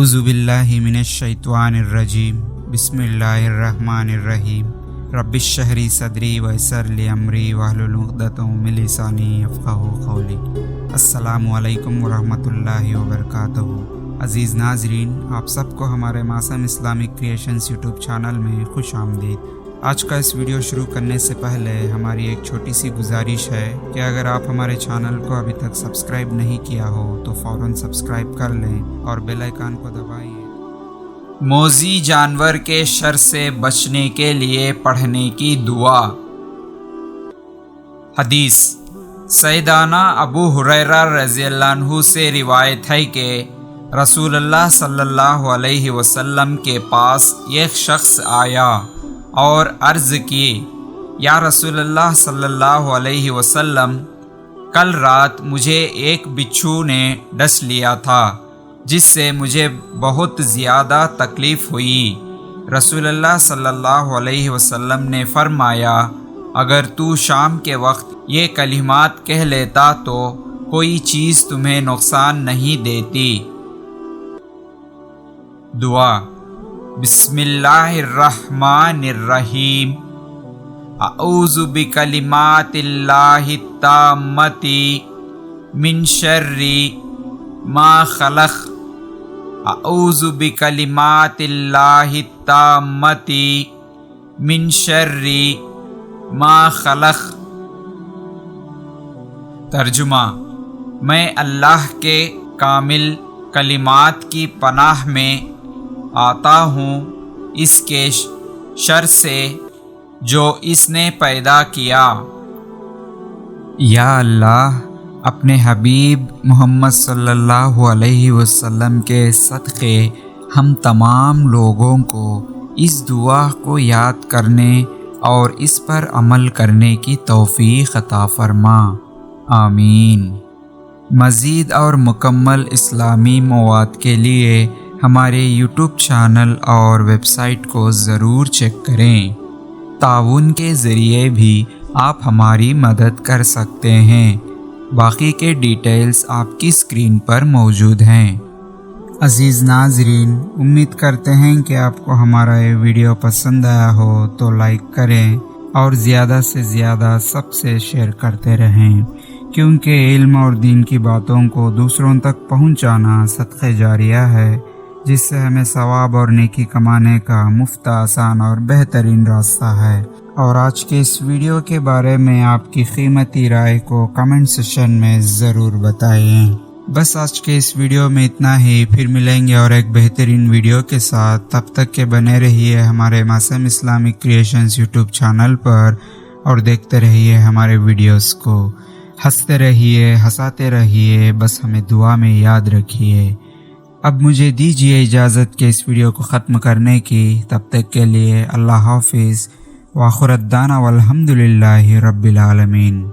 اعوذ باللہ من الشیطان الرجیم بسم اللہ الرحمن الرحیم رب اشرح لی صدری ویسر لی امری واحلل عقدۃ من لسانی یفقہوا قولی۔ السلام علیکم ورحمۃ اللہ وبرکاتہ۔ عزیز ناظرین، آپ سب کو ہمارے معصوم اسلامک کریشنز یوٹیوب چینل میں خوش آمدید۔ آج کا اس ویڈیو شروع کرنے سے پہلے ہماری ایک چھوٹی سی گزارش ہے کہ اگر آپ ہمارے چینل کو ابھی تک سبسکرائب نہیں کیا ہو تو فوراً سبسکرائب کر لیں اور بیل آئیکن کو دبائیے۔ موذی جانور کے شر سے بچنے کے لیے پڑھنے کی دعا۔ حدیث سیدنا ابو ہریرہ رضی اللہ عنہ سے روایت ہے کہ رسول اللہ صلی اللہ علیہ وسلم کے پاس ایک شخص آیا اور عرض کی، یا رسول اللہ صلی اللہ علیہ وسلم، کل رات مجھے ایک بچھو نے ڈس لیا تھا جس سے مجھے بہت زیادہ تکلیف ہوئی۔ رسول اللہ صلی اللہ علیہ وسلم نے فرمایا، اگر تو شام کے وقت یہ کلمات کہہ لیتا تو کوئی چیز تمہیں نقصان نہیں دیتی۔ دعا۔ بسم اللہ الرحمن الرحیم، اعوذ بکلمات اللہ التامۃ من شر ما خلق، اعوذ بکلمات اللہ التامۃ من شر ما خلق۔ ترجمہ: میں اللہ کے کامل کلمات کی پناہ میں آتا ہوں اس کے شر سے جو اس نے پیدا کیا۔ یا اللہ، اپنے حبیب محمد صلی اللہ علیہ وسلم کے صدقے ہم تمام لوگوں کو اس دعا کو یاد کرنے اور اس پر عمل کرنے کی توفیق عطا فرما، آمین۔ مزید اور مکمل اسلامی مواد کے لیے ہمارے یوٹیوب چینل اور ویب سائٹ کو ضرور چیک کریں۔ تعاون کے ذریعے بھی آپ ہماری مدد کر سکتے ہیں۔ باقی کے ڈیٹیلز آپ کی اسکرین پر موجود ہیں۔ عزیز ناظرین، امید کرتے ہیں کہ آپ کو ہمارا یہ ویڈیو پسند آیا ہو تو لائک کریں اور زیادہ سے زیادہ سب سے شیئر کرتے رہیں، کیونکہ علم اور دین کی باتوں کو دوسروں تک پہنچانا صدقہ جاریہ ہے، جس سے ہمیں ثواب اور نیکی کمانے کا مفت، آسان اور بہترین راستہ ہے۔ اور آج کے اس ویڈیو کے بارے میں آپ کی قیمتی رائے کو کمنٹ سیکشن میں ضرور بتائیں۔ بس آج کے اس ویڈیو میں اتنا ہی، پھر ملیں گے اور ایک بہترین ویڈیو کے ساتھ۔ تب تک کے بنے رہیے ہمارے معصوم اسلامک کریشنز یوٹیوب چینل پر اور دیکھتے رہیے ہمارے ویڈیوز کو۔ ہنستے رہیے، ہنساتے رہیے، بس ہمیں دعا میں یاد رکھیے۔ اب مجھے دیجیے اجازت کہ اس ویڈیو کو ختم کرنے کی۔ تب تک کے لیے اللہ حافظ، وآخر دعوانا والحمد للہ رب العالمین۔